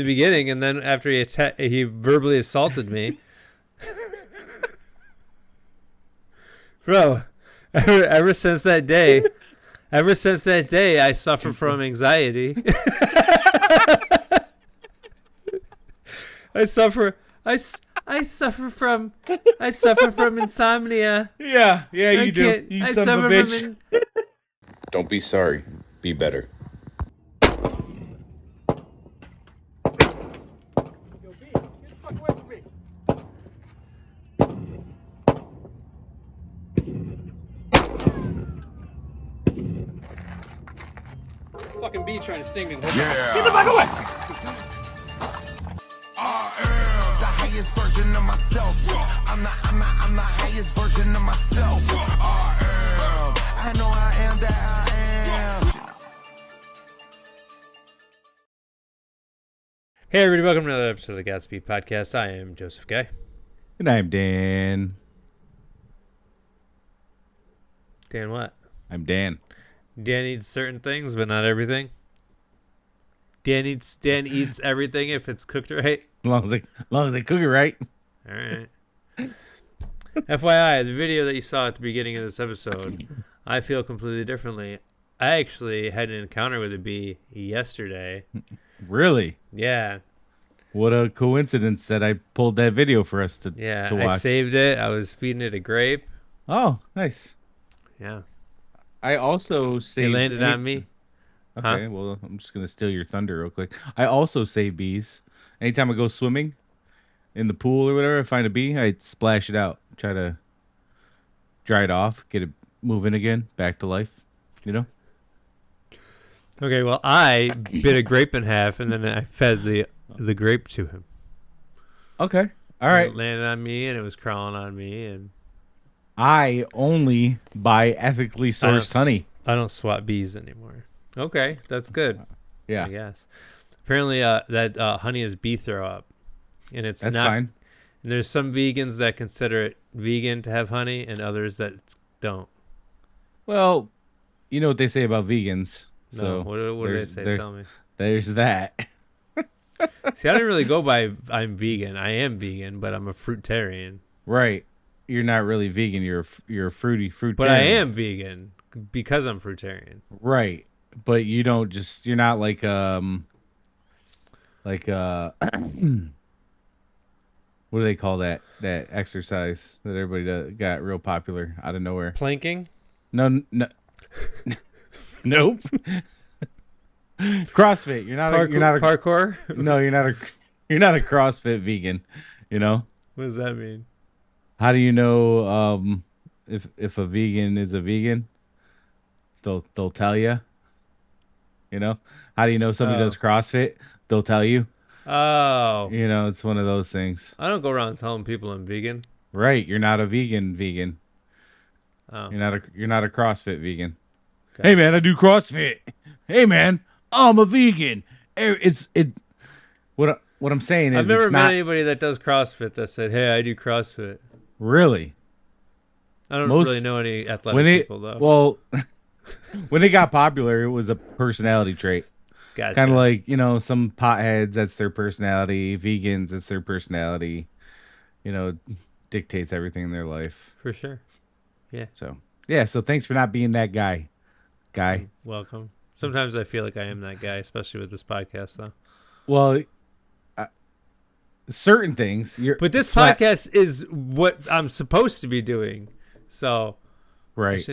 the beginning, and then after he verbally assaulted me. Bro, ever since that day, I suffer from anxiety. I suffer from insomnia. Yeah, you do. You son of a bitch. Don't be sorry. Be better. Fucking bee trying to sting me. Yeah. Get the fuck away! I am the highest version of myself. I'm the highest version of myself. I know I am that I am. Hey everybody, welcome to another episode of the Godspeed Podcast. I am Joseph Guy. And I'm Dan. Dan what? I'm Dan. Dan eats certain things, but not everything. Dan eats everything if it's cooked right. As long as they cook it right. All right. FYI, the video that you saw at the beginning of this episode, I feel completely differently. I actually had an encounter with a bee yesterday. Really? Yeah. What a coincidence that I pulled that video for us to watch. I saved it. I was feeding it a grape. Oh, nice. Yeah. I also saved... It landed on me. Okay, well, I'm just going to steal your thunder real quick. I also save bees. Anytime I go swimming in the pool or whatever, I find a bee, I splash it out. Try to dry it off, get it moving again, back to life, you know? Okay, well, I bit a grape in half, and then I fed the grape to him. Okay, all right. It landed on me, and it was crawling on me, and... I only buy ethically sourced honey. I don't swat bees anymore. Okay, that's good. Yeah. I guess. Apparently, that honey is bee throw up, and it's That's not. fine. And there's some vegans that consider it vegan to have honey, and others that don't. Well, you know what they say about vegans. No, So what do they say? Tell me. There's that. See, I don't really go by I'm vegan. I am vegan, but I'm a fruitarian. Right. You're not really vegan. You're a fruitarian. But I am vegan because I'm fruitarian. Right. But you don't just... You're not like what do they call that exercise that everybody got real popular out of nowhere? Planking? No. Nope. CrossFit. You're not parkour? No, you're not a CrossFit vegan, you know? What does that mean? How do you know if a vegan is a vegan? They'll tell you. You know? How do you know somebody does CrossFit? They'll tell you. Oh. You know, it's one of those things. I don't go around telling people I'm vegan. Right, you're not a vegan. Oh. You're not a CrossFit vegan. Okay. Hey man, I do CrossFit. Hey man, I'm a vegan. What I'm saying is I've never it's met not anybody that does CrossFit that said, "Hey, I do CrossFit." really. I don't really know any athletic people though. Well, when it got popular, it was a personality trait. Gotcha. Kind of like, you know, some potheads, that's their personality. Vegans, it's their personality. You know, dictates everything in their life. For sure. Yeah. So thanks for not being that guy. Welcome. Sometimes I feel like I am that guy, especially with this podcast, though. Well, certain things. But this podcast is what I'm supposed to be doing. So, right.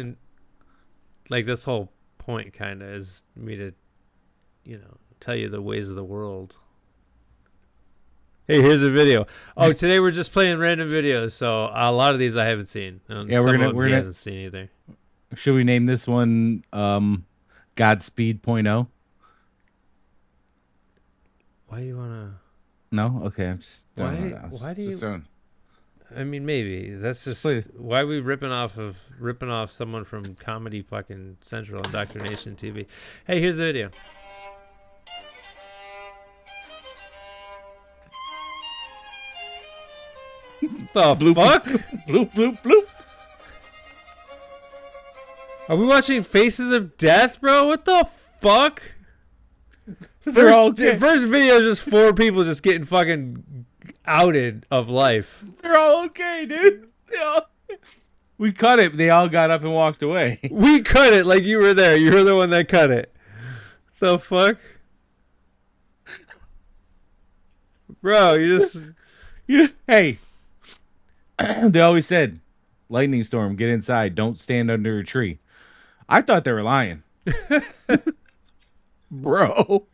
Like, this whole point kind of is me to, tell you the ways of the world. Hey, here's a video. Oh, today we're just playing random videos, so a lot of these I haven't seen. Yeah, we're gonna hasn't seen either. Should we name this one Godspeed .0? Why do you wanna? No, okay. I'm just why do you? I mean, maybe that's just why are we ripping off someone from Comedy fucking Central and Dr. Nation TV. Hey, here's the video. The bloop, fuck? Bloop, bloop, bloop. Are we watching Faces of Death, bro? What the fuck? They're all okay. The first video is just 4 people just getting fucking outed of life. They're all okay, dude. Yeah. We cut it. They all got up and walked away. We cut it like you were there. You were the one that cut it. The fuck? Bro, Hey. They always said, lightning storm, get inside. Don't stand under a tree. I thought they were lying. Bro.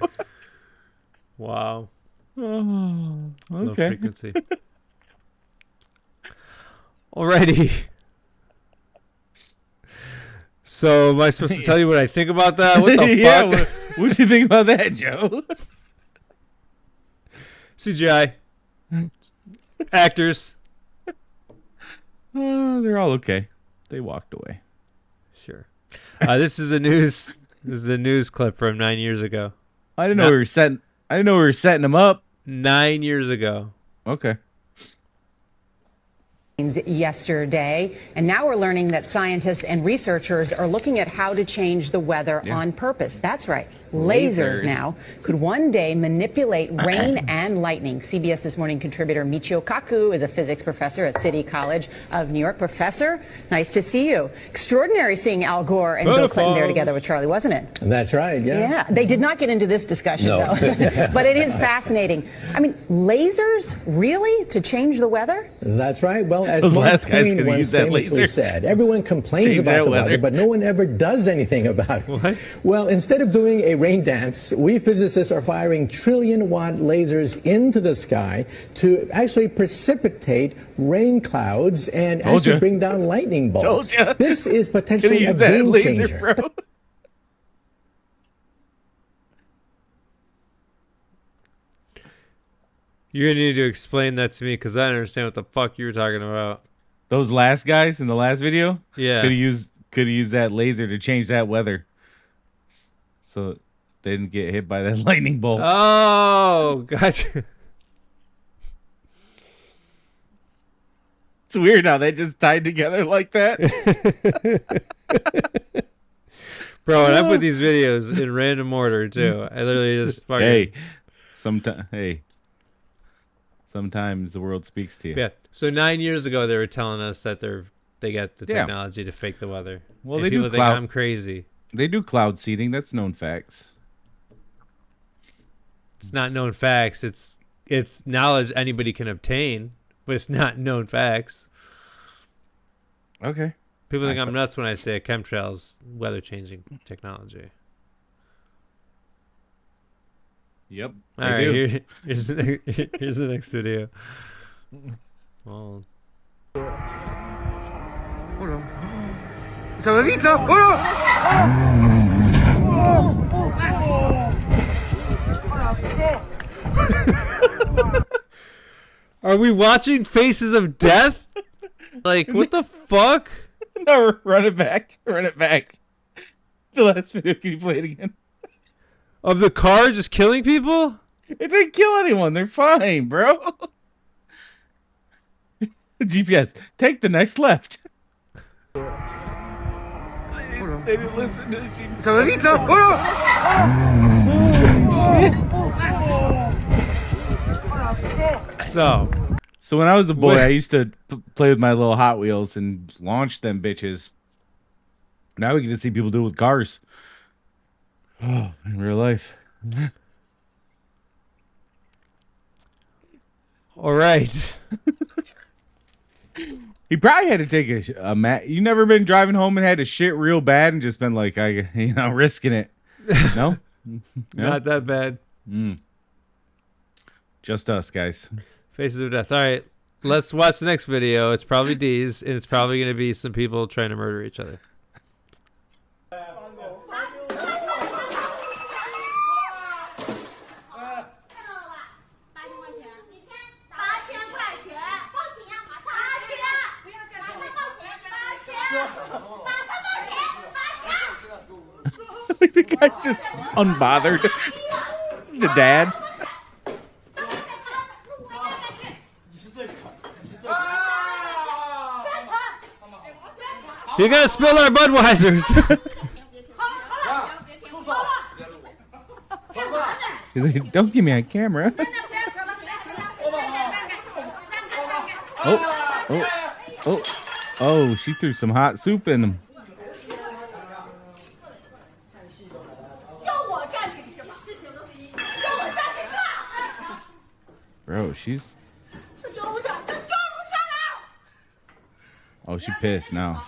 Wow. Oh, Low okay. frequency. Alrighty. So am I supposed to tell you what I think about that? What the Yeah, fuck? what do you think about that, Joe? CGI. Actors. They're all okay. They walked away. Sure. This is a news clip from 9 years ago. I didn't know we were setting them up. 9 years ago. Okay. Yesterday, and now we're learning that scientists and researchers are looking at how to change the weather on purpose. That's right. Lasers now could one day manipulate rain and lightning. CBS This Morning contributor Michio Kaku is a physics professor at City College of New York. Professor, nice to see you. Extraordinary seeing Al Gore and Bill Clinton there together with Charlie, wasn't it? That's right, yeah. Yeah, they did not get into this discussion, though. But it is fascinating. I mean, lasers, really? To change the weather? That's right. Well, as Those Mark last guys Twain gonna once use that famously laser. said, everyone complains Change about that the weather. weather, but no one ever does anything about it. What? Well, instead of doing a rain dance, we physicists are firing trillion-watt lasers into the sky to actually precipitate rain clouds and actually bring down lightning bolts. Told ya. This is potentially a Use that game laser, changer. bro. You're going to need to explain that to me because I don't understand what the fuck you were talking about. Those last guys in the last video, Yeah. could have used that laser to change that weather, so they didn't get hit by that lightning bolt. Oh, gotcha. It's weird how they just tied together like that. Bro, and I put these videos in random order, too. I literally just fucking... Sometimes the world speaks to you. Yeah. So 9 years ago, they were telling us that they got the technology to fake the weather. Well, and they people do think I'm crazy. They do cloud seeding. That's known facts. It's not known facts. It's knowledge anybody can obtain, but it's not known facts. Okay. People think I'm nuts when I say chemtrails weather changing technology. Yep. All right, here's the next video. Well, are we watching Faces of Death? Like, what the fuck? No, run it back. Run it back. The last video. Can you play it again? Of the car just killing people? It didn't kill anyone. They're fine, bro. GPS. Take the next left. They didn't listen to the GPS. So when I was a boy, I used to play with my little Hot Wheels and launch them bitches. Now we get to see people do it with cars. Oh, in real life. All right. He probably had to take a You never been driving home and had to shit real bad and just been like, risking it. No? Not that bad. Just us, guys. Faces of Death. All right. Let's watch the next video. It's probably D's, and it's probably going to be some people trying to murder each other. The guy's just unbothered. The dad. You're going to spill our Budweisers. He's like, don't give me on camera. Oh, she threw some hot soup in him. Bro, she's... Oh, she pissed now.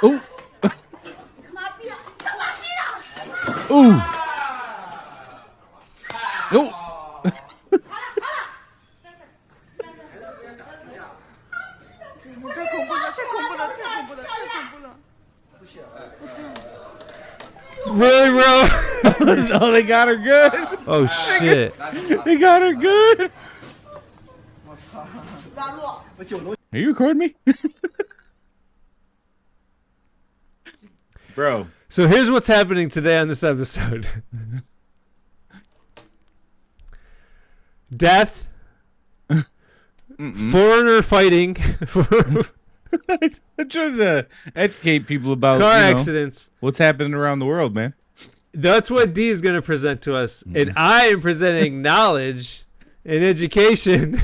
Oh! Ooh! Oh! Really, bro? Oh, they got her good. Oh, shit. They got her good. Are you recording me? Bro. So here's what's happening today on this episode. Death. Foreigner fighting. I'm trying to educate people about car accidents. What's happening around the world, man. That's what D is going to present to us. And I am presenting knowledge and education.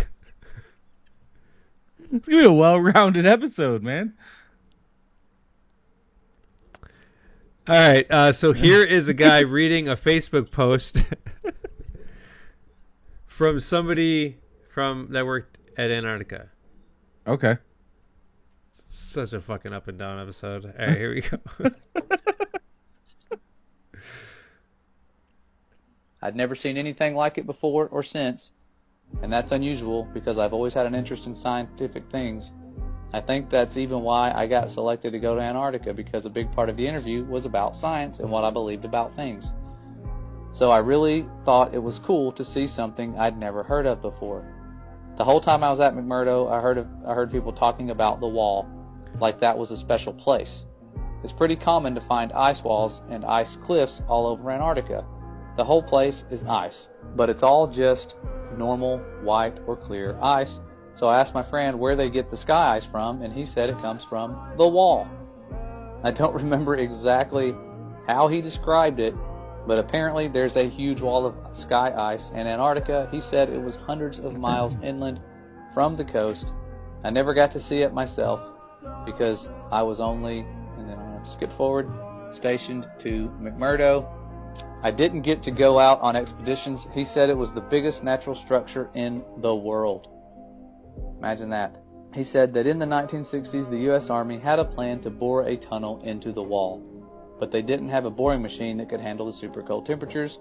It's going to be a well-rounded episode, man. All right. So here is a guy reading a Facebook post from somebody that worked at Antarctica. Okay. Such a fucking up and down episode. All right, here we go. I'd never seen anything like it before or since, and that's unusual because I've always had an interest in scientific things. I think that's even why I got selected to go to Antarctica, because a big part of the interview was about science and what I believed about things. So I really thought it was cool to see something I'd never heard of before. The whole time I was at McMurdo, I heard people talking about the wall, like that was a special place. It's pretty common to find ice walls and ice cliffs all over Antarctica. The whole place is ice, but it's all just normal white or clear ice. So I asked my friend where they get the sky ice from, and he said it comes from the wall. I don't remember exactly how he described it, but apparently there's a huge wall of sky ice in Antarctica. He said it was hundreds of miles inland from the coast. I never got to see it myself because I was only, and then I'm going to skip forward, stationed to McMurdo. I didn't get to go out on expeditions. He said it was the biggest natural structure in the world. Imagine that. He said that in the 1960s, the U.S. Army had a plan to bore a tunnel into the wall, but they didn't have a boring machine that could handle the super cold temperatures,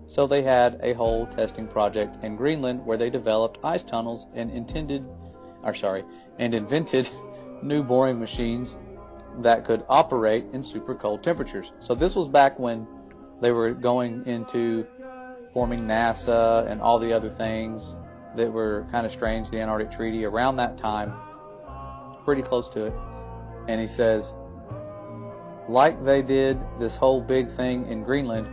so they had a whole testing project in Greenland where they developed ice tunnels and invented new boring machines that could operate in super cold temperatures. So this was back when they were going into forming NASA and all the other things that were kind of strange, the Antarctic Treaty, around that time, pretty close to it. And he says, like they did this whole big thing in Greenland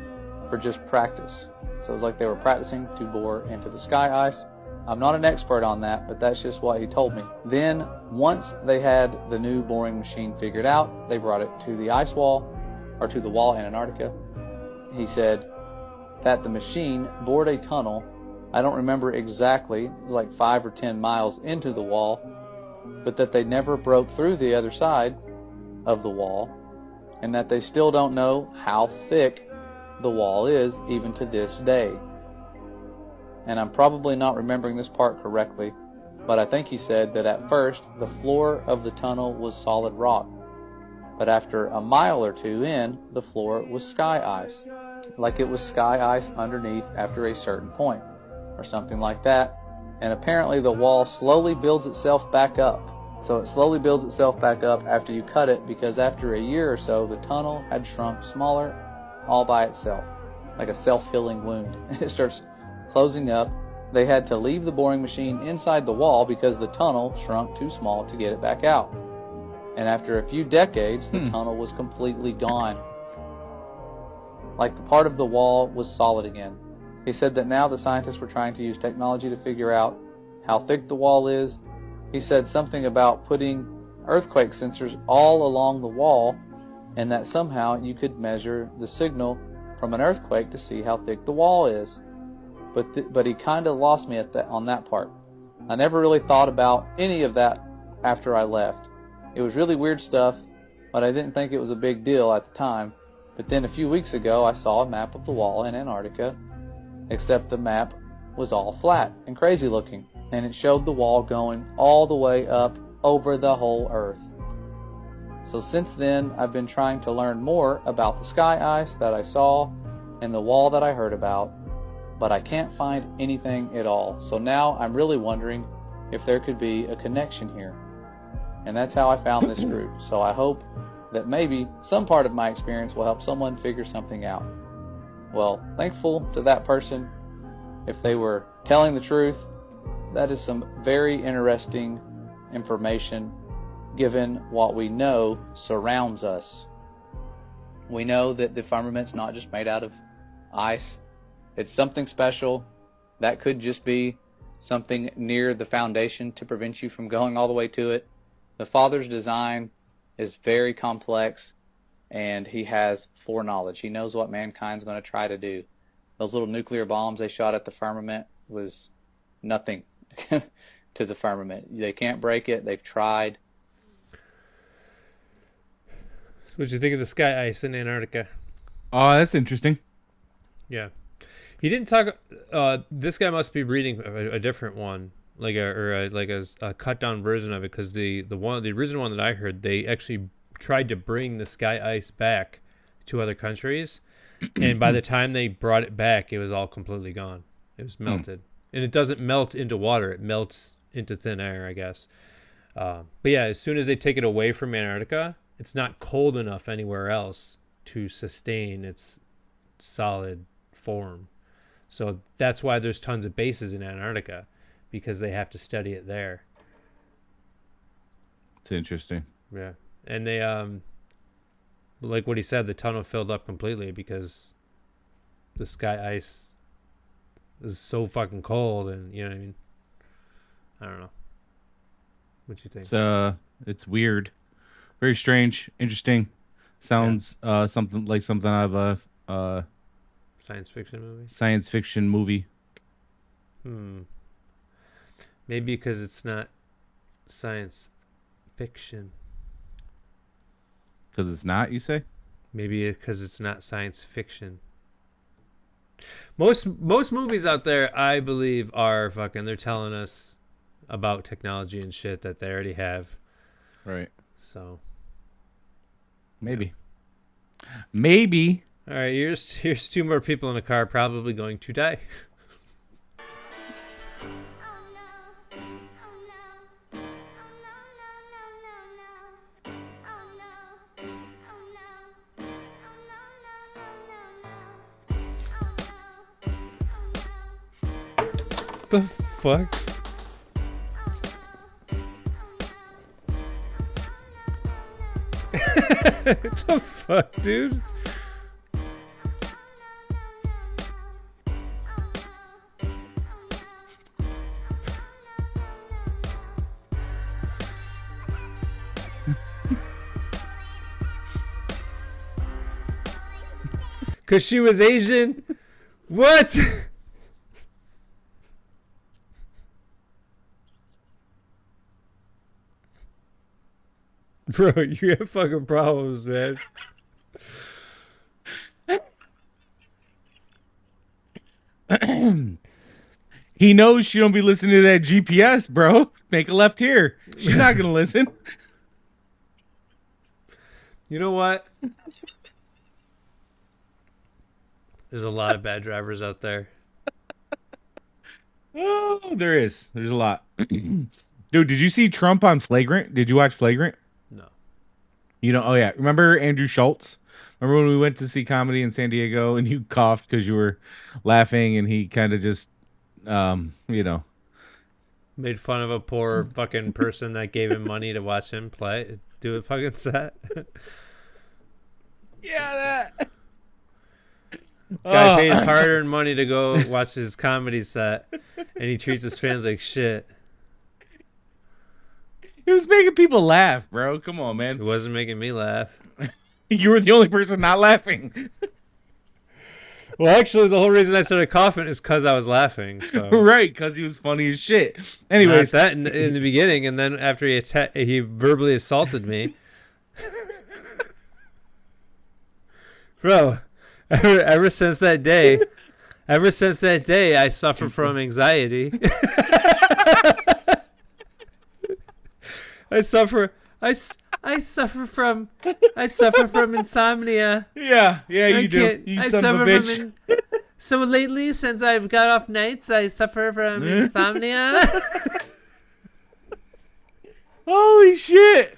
for just practice. So it was like they were practicing to bore into the sky ice. I'm not an expert on that, but that's just what he told me. Then, once they had the new boring machine figured out, they brought it to the ice wall, or to the wall in Antarctica. He said that the machine bored a tunnel. I don't remember exactly, it was like 5 or 10 miles into the wall, but that they never broke through the other side of the wall, and that they still don't know how thick the wall is even to this day. And I'm probably not remembering this part correctly, but I think he said that at first the floor of the tunnel was solid rock, but after a mile or two in, the floor was sky ice, like it was sky ice underneath after a certain point, or something like that. And apparently the wall slowly builds itself back up. So it slowly builds itself back up after you cut it, because after a year or so, the tunnel had shrunk smaller all by itself, like a self-healing wound. It starts closing up. They had to leave the boring machine inside the wall because the tunnel shrunk too small to get it back out. And after a few decades, the tunnel was completely gone. Like the part of the wall was solid again. He said that now the scientists were trying to use technology to figure out how thick the wall is. He said something about putting earthquake sensors all along the wall and that somehow you could measure the signal from an earthquake to see how thick the wall is. But he kind of lost me on that part. I never really thought about any of that after I left. It was really weird stuff, but I didn't think it was a big deal at the time. But then a few weeks ago, I saw a map of the wall in Antarctica, except the map was all flat and crazy looking, and it showed the wall going all the way up over the whole Earth. So since then, I've been trying to learn more about the sky ice that I saw and the wall that I heard about, but I can't find anything at all. So now I'm really wondering if there could be a connection here. And that's how I found this group. So I hope that maybe some part of my experience will help someone figure something out. Well, thankful to that person. If they were telling the truth, that is some very interesting information given what we know surrounds us. We know that the firmament's not just made out of ice. It's something special. That could just be something near the foundation to prevent you from going all the way to it. The Father's design is very complex, and he has foreknowledge. He knows what mankind's going to try to do. Those little nuclear bombs they shot at the firmament was nothing to the firmament. They can't break it. They've tried. What'd you think of the sky ice in Antarctica? Oh, that's interesting. Yeah. He didn't talk. This guy must be reading a different one, like a cut down version of it, because the original one that I heard, they actually tried to bring the sky ice back to other countries, and by the time they brought it back, it was all completely gone. It was melted, and it doesn't melt into water; it melts into thin air, I guess. But yeah, as soon as they take it away from Antarctica, it's not cold enough anywhere else to sustain its solid form. So that's why there's tons of bases in Antarctica, because they have to study it there. It's interesting. Yeah. And they, like what he said, the tunnel filled up completely because the sky ice is so fucking cold, and you know what I mean? I don't know. What you think? It's weird. Very strange, interesting. Sounds something out of a science fiction movie. Science fiction movie. Maybe because it's not science fiction. Because it's not, you say? Maybe because it's not science fiction. Most movies out there, I believe, are fucking. They're telling us about technology and shit that they already have. Right. So. Maybe. Maybe. All right, here's two more people in a car probably going to die. The fuck? What the fuck, dude? Because she was Asian? What? Bro, you have fucking problems, man. He knows she don't be listening to that GPS, bro. Make a left here. She's not going to listen. You know what? There's a lot of bad drivers out there. Oh, there is. There's a lot. Dude, did you see Trump on Flagrant? Did you watch Flagrant? No. You know, oh yeah. Remember Andrew Schultz? Remember when we went to see comedy in San Diego and you coughed because you were laughing and he kind of just, you know. Made fun of a poor fucking person that gave him money to watch him do a fucking set. Yeah, that. Guy pays hard-earned money to go watch his comedy set, and he treats his fans like shit. He was making people laugh, bro. Come on, man. It wasn't making me laugh. You were the only person not laughing. Well, actually, the whole reason I started coughing is because I was laughing. So. Right, because he was funny as shit. Anyways. Not that in the beginning, and then after he verbally assaulted me. Bro, ever since that day, I suffer from anxiety. I suffer from insomnia. Yeah, you do. You son of a bitch. So lately, since I've got off nights, I suffer from insomnia. Holy shit.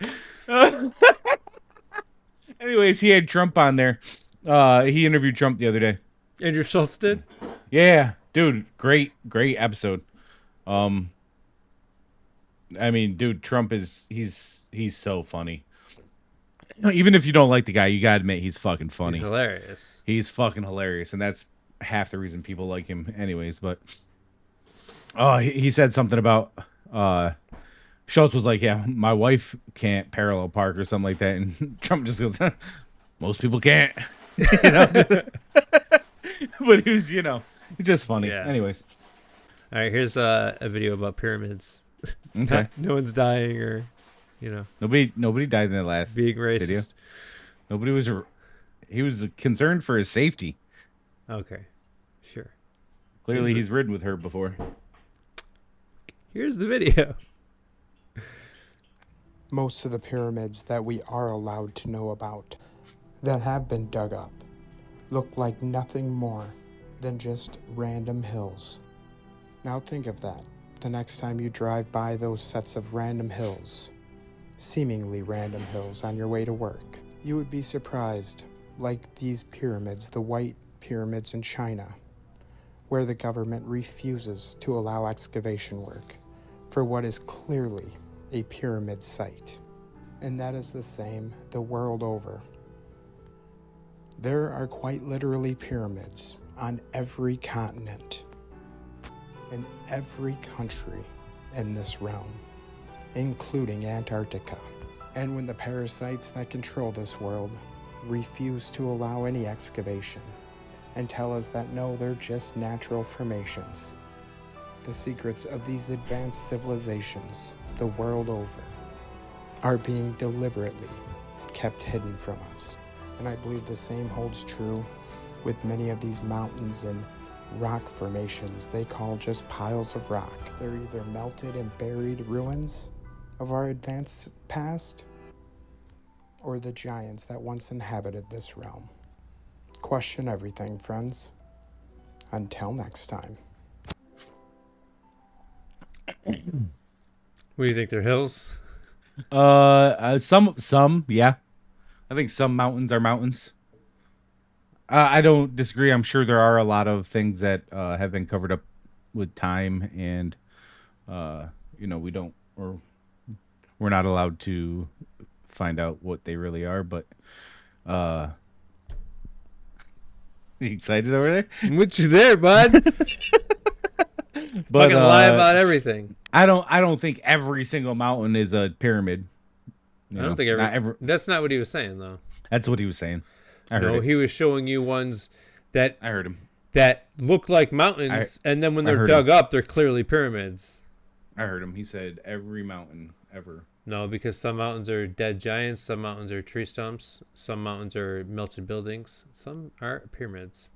Anyways, he had Trump on there. He interviewed Trump the other day. Andrew Schultz did? Yeah, dude, great episode. I mean, dude, Trump he's so funny. Even if you don't like the guy, you gotta admit he's fucking funny. He's hilarious. He's fucking hilarious, and that's half the reason people like him anyways. But he said something about Schultz was like, yeah, my wife can't parallel park or something like that, and Trump just goes, most people can't. You know? But he was, he's just funny. Yeah. Anyways. All right, here's a video about pyramids. Okay. No one's dying or, Nobody died in that last being racist. video. Nobody was. He was concerned for his safety. Okay, sure. Clearly, he's ridden with her before. Here's the video. Most of the pyramids that we are allowed to know about that have been dug up look like nothing more than just random hills. Now think of that the next time you drive by those sets of random hills, seemingly random hills on your way to work. You would be surprised, like these pyramids, the white pyramids in China, where the government refuses to allow excavation work for what is clearly a pyramid site. And that is the same the world over. There are quite literally pyramids on every continent, in every country in this realm, including Antarctica. And when the parasites that control this world refuse to allow any excavation and tell us that no, they're just natural formations, the secrets of these advanced civilizations the world over are being deliberately kept hidden from us. And I believe the same holds true with many of these mountains and rock formations they call just piles of rock. They're either melted and buried ruins of our advanced past, or the giants that once inhabited this realm. Question everything, friends. Until next time. What do you think? They're hills? Some, yeah. I think some mountains are mountains. I don't disagree. I'm sure there are a lot of things that have been covered up with time, and we're not allowed to find out what they really are. But you excited over there? What you there, bud? But fucking lie about everything. I don't think every single mountain is a pyramid. I don't think that's not what he was saying, though. That's what he was saying. I heard it. He was showing you ones that I heard him that look like mountains, and then when they're dug up, they're clearly pyramids. I heard him. He said every mountain ever. No, because some mountains are dead giants, some mountains are tree stumps, some mountains are melted buildings, some are pyramids.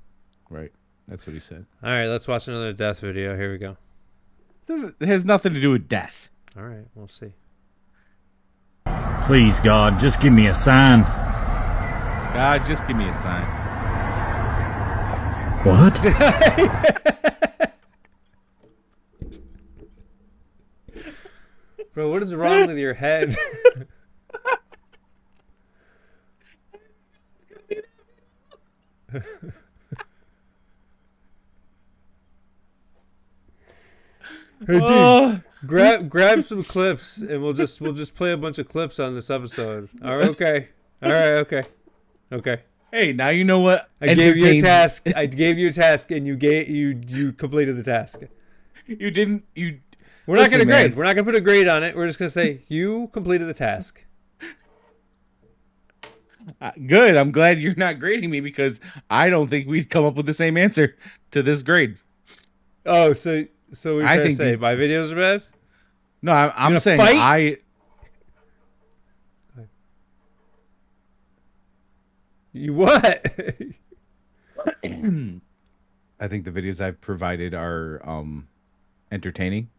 Right. That's what he said. All right, let's watch another death video. Here we go. It has nothing to do with death. All right, we'll see. Please, God, just give me a sign. God, just give me a sign. What? Bro, what is wrong with your head? Hey, dude, grab some clips, and we'll just play a bunch of clips on this episode. All right, okay. All right, okay. Hey, now you know what? I gave you a task. And you completed the task. You didn't. We're not gonna grade. We're not gonna put a grade on it. We're just gonna say you completed the task. Good. I'm glad you're not grading me because I don't think we'd come up with the same answer to this grade. Oh, so we I trying to think say these- my videos are bad? No, I'm gonna saying fight? You what? I think the videos I've provided are entertaining.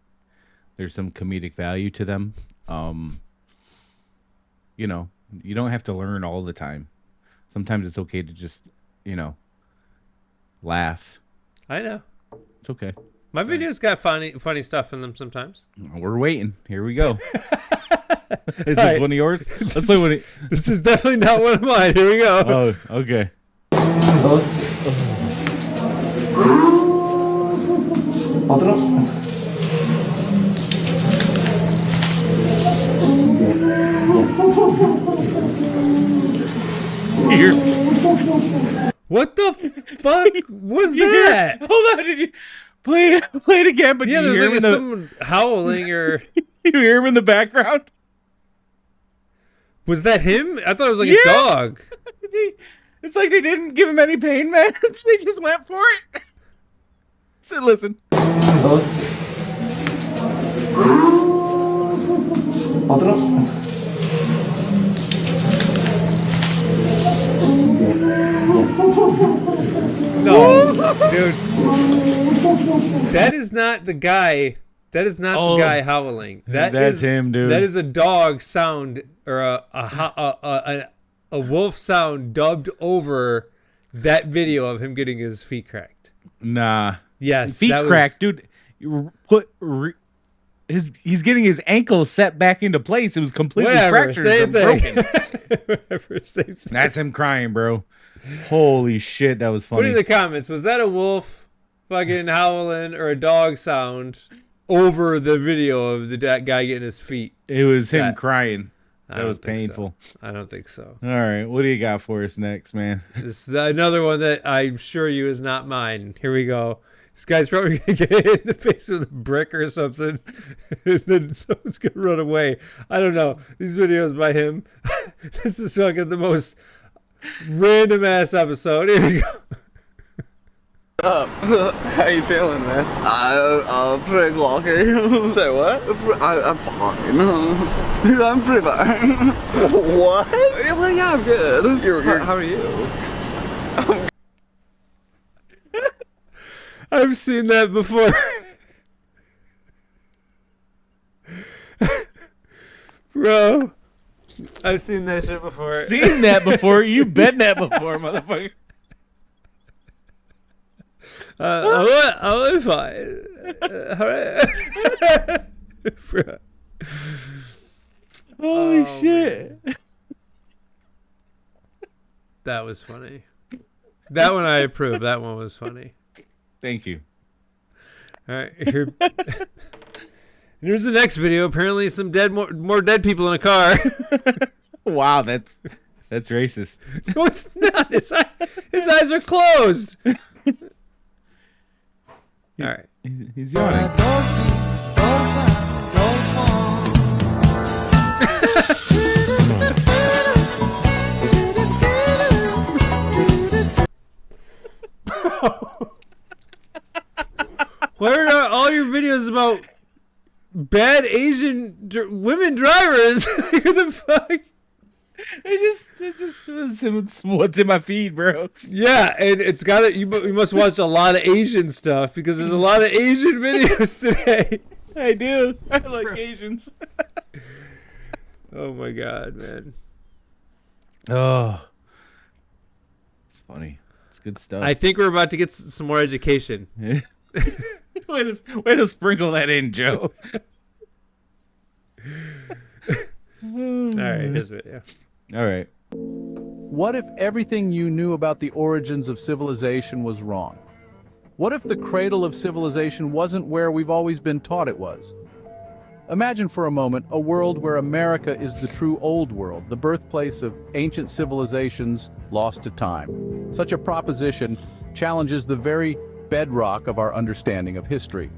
There's some comedic value to them. You know, you don't have to learn all the time. Sometimes it's okay to just, you know, laugh. I know. It's okay. My videos got funny stuff in them sometimes. We're waiting. Here we go. Is this right. one of yours? Let's play one. This is definitely not one of mine. Here we go. Oh, okay. Here. What the fuck was that? Hold on, did you play it again? But Yeah, you hear there's him like in the, someone howling or you hear him in the background. was that him? I thought it was like Yeah. a dog. It's like they didn't give him any pain meds. They just went for it. So listen. No, dude. That is not the guy. That is not the guy howling. That's him, dude. That is a dog sound or a wolf sound dubbed over that video of him getting his feet cracked. Nah. Yes, Feet that was- cracked, dude. You he's getting his ankle set back into place. It was completely Whatever, fractured same and thing. broken. Whatever, same thing. That's him crying, bro. Holy shit, that was Put funny. in the comments, was that a wolf fucking howling or a dog sound over the video of the guy getting his feet? It was him set? crying. I That don't was think so. painful. I don't think so. All right, what do you got for us next, man? This is another one that I'm sure you is not mine. Here we go. This guy's probably gonna get hit in the face with a brick or something, and then someone's gonna run away. I don't know. These videos by him. This is fucking the most random ass episode. Here we go. How you feeling, man? I'm pretty lucky. Say what? I'm fine. I'm pretty fine. What? Well, yeah, I'm good. How are you? I've seen that before. Bro, I've seen that shit before. Seen that before? You been that before, motherfucker. I'm fine. All right. Bro. Holy shit. That was funny. That one I approve. That one was funny. Thank you. All right, here. Here's the next video. Apparently, some more dead people in a car. Wow, that's racist. No, it's not. His eyes are closed. All right. He's yawning. Why are all your videos about bad Asian women drivers? What the fuck? It just was him. What's in my feed, bro? Yeah, and it's got it. You must watch a lot of Asian stuff because there's a lot of Asian videos today. I do. I like Asians. Oh my god, man! Oh, it's funny. It's good stuff. I think we're about to get some more education. way to sprinkle that in, Joe. All right, here's video. All right. What if everything you knew about the origins of civilization was wrong? What if the cradle of civilization wasn't where we've always been taught it was? Imagine for a moment a world where America is the true old world, the birthplace of ancient civilizations lost to time. Such a proposition challenges the very bedrock of our understanding of history.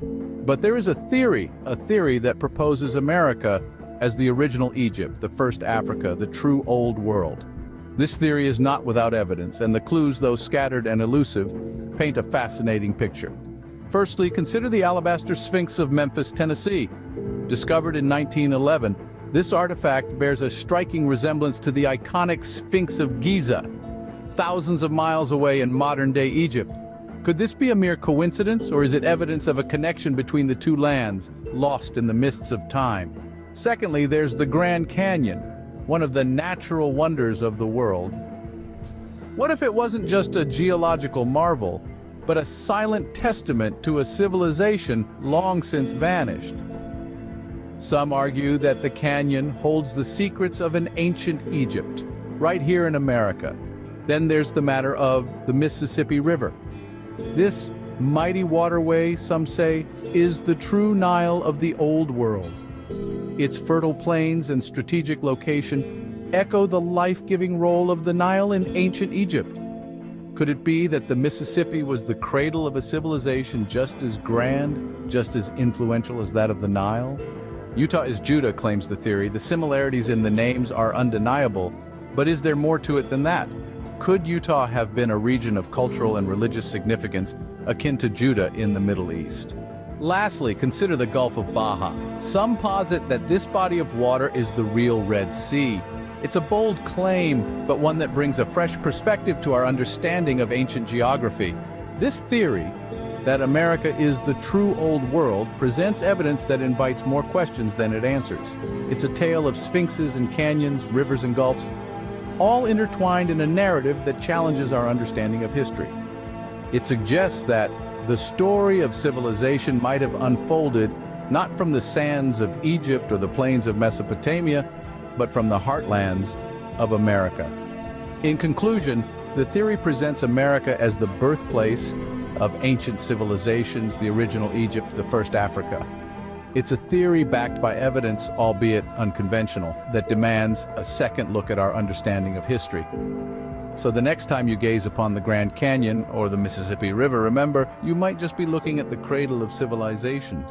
But there is a theory that proposes America as the original Egypt, the first Africa, the true old world. This theory is not without evidence, and the clues, though scattered and elusive, paint a fascinating picture. Firstly, consider the Alabaster Sphinx of Memphis, Tennessee. Discovered in 1911, this artifact bears a striking resemblance to the iconic Sphinx of Giza, thousands of miles away in modern-day Egypt. Could this be a mere coincidence, or is it evidence of a connection between the two lands, lost in the mists of time? Secondly, there's the Grand Canyon, one of the natural wonders of the world. What if it wasn't just a geological marvel, but a silent testament to a civilization long since vanished? Some argue that the canyon holds the secrets of an ancient Egypt, right here in America. Then there's the matter of the Mississippi River. This mighty waterway, some say, is the true Nile of the Old World. Its fertile plains and strategic location echo the life-giving role of the Nile in ancient Egypt. Could it be that the Mississippi was the cradle of a civilization just as grand, just as influential as that of the Nile? Utah is Judah, claims the theory. The similarities in the names are undeniable, but is there more to it than that? Could Utah have been a region of cultural and religious significance akin to Judah in the Middle East? Lastly, consider the Gulf of Baja. Some posit that this body of water is the real Red Sea. It's a bold claim, but one that brings a fresh perspective to our understanding of ancient geography. This theory, that America is the true Old World, presents evidence that invites more questions than it answers. It's a tale of sphinxes and canyons, rivers and gulfs, all intertwined in a narrative that challenges our understanding of history. It suggests that the story of civilization might have unfolded not from the sands of Egypt or the plains of Mesopotamia, but from the heartlands of America. In conclusion, the theory presents America as the birthplace of ancient civilizations, the original Egypt, the first Africa. It's a theory backed by evidence, albeit unconventional, that demands a second look at our understanding of history. So the next time you gaze upon the Grand Canyon or the Mississippi River, remember, you might just be looking at the cradle of civilization.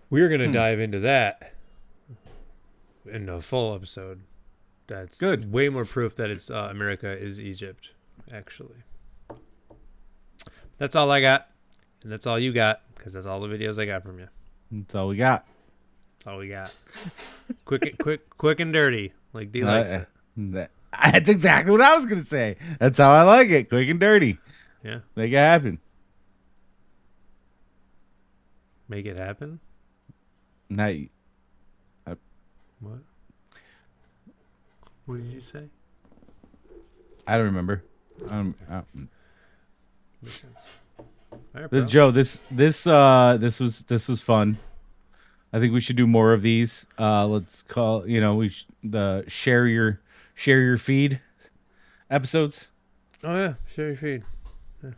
We're going to dive into that in a full episode. That's good. Way more proof that it's America is Egypt, actually. That's all I got, and that's all you got, because that's all the videos I got from you. That's all we got. That's all we got. quick and dirty, like D likes it. That's exactly what I was gonna say. That's how I like it, quick and dirty. Yeah, make it happen. Make it happen. What? What did you say? I don't remember. Makes sense. Right, this Joe, this was fun. I think we should do more of these. Let's call share your feed episodes. Oh yeah, share your feed. Yeah.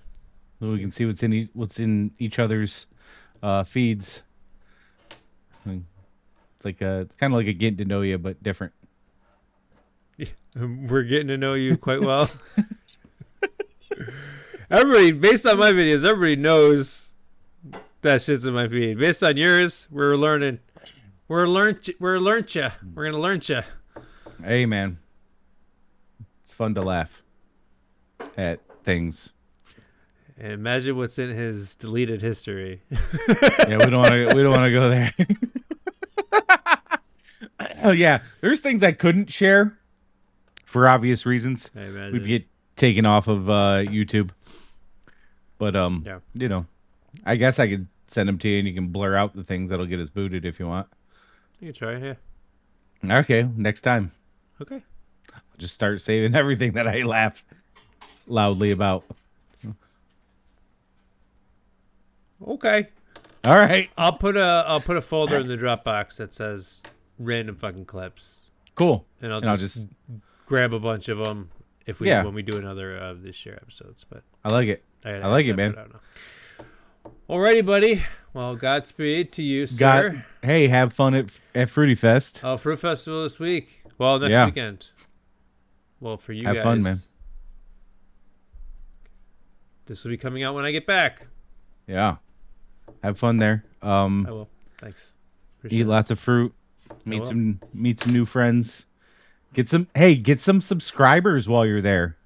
So we can see what's in each other's feeds. It's kind of like a getting to know you, but different. Yeah, we're getting to know you quite well. Everybody, based on my videos, everybody knows that shit's in my feed. Based on yours, we're learning. We're gonna learn ya. Hey man, it's fun to laugh at things. And imagine what's in his deleted history. Yeah, we don't want to go there. Oh yeah, there's things I couldn't share for obvious reasons. We'd get taken off of YouTube. But yeah. I guess I could send them to you, and you can blur out the things that'll get us booted if you want. You can try, yeah. Okay, next time. Okay. I'll just start saving everything that I laugh loudly about. Okay. All right. I'll put a folder in the Dropbox that says random fucking clips. Cool. And I'll just grab a bunch of them when we do another of this share episodes. But I like it. I like it, man. Alrighty, buddy. Well, Godspeed to you, sir. Hey, have fun at Fruity Fest. Oh, Fruit Festival this week. Well, next weekend. Well, for you guys. Have fun, man. This will be coming out when I get back. Yeah. Have fun there. I will. Thanks. Eat lots of fruit. Meet some new friends. Get some subscribers while you're there.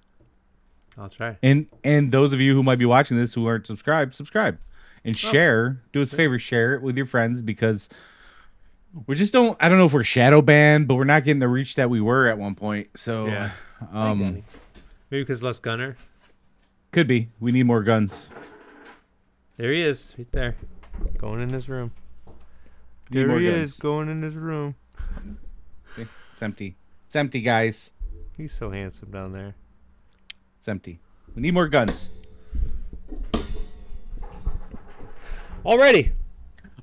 I'll try. And those of you who might be watching this who aren't subscribed, subscribe. And share. Do us a favor, share it with your friends, because we just don't, I don't know if we're shadow banned, but we're not getting the reach that we were at one point. So yeah. Maybe because less gunner. Could be. We need more guns. There he is, right there. Going in his room. Need There he is, going in his room. Okay. It's empty. It's empty, guys. He's so handsome down there. It's empty. We need more guns. Already.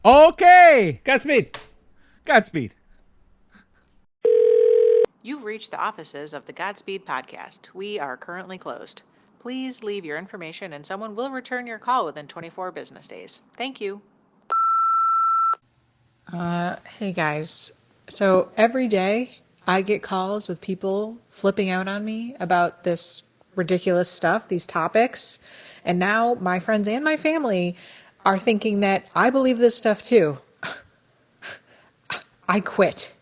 Okay. Godspeed. Godspeed. You've reached the offices of the Godspeed podcast. We are currently closed. Please leave your information and someone will return your call within 24 business days. Thank you. Hey guys. So every day I get calls with people flipping out on me about this ridiculous stuff, these topics. And now my friends and my family are thinking that I believe this stuff too. I quit.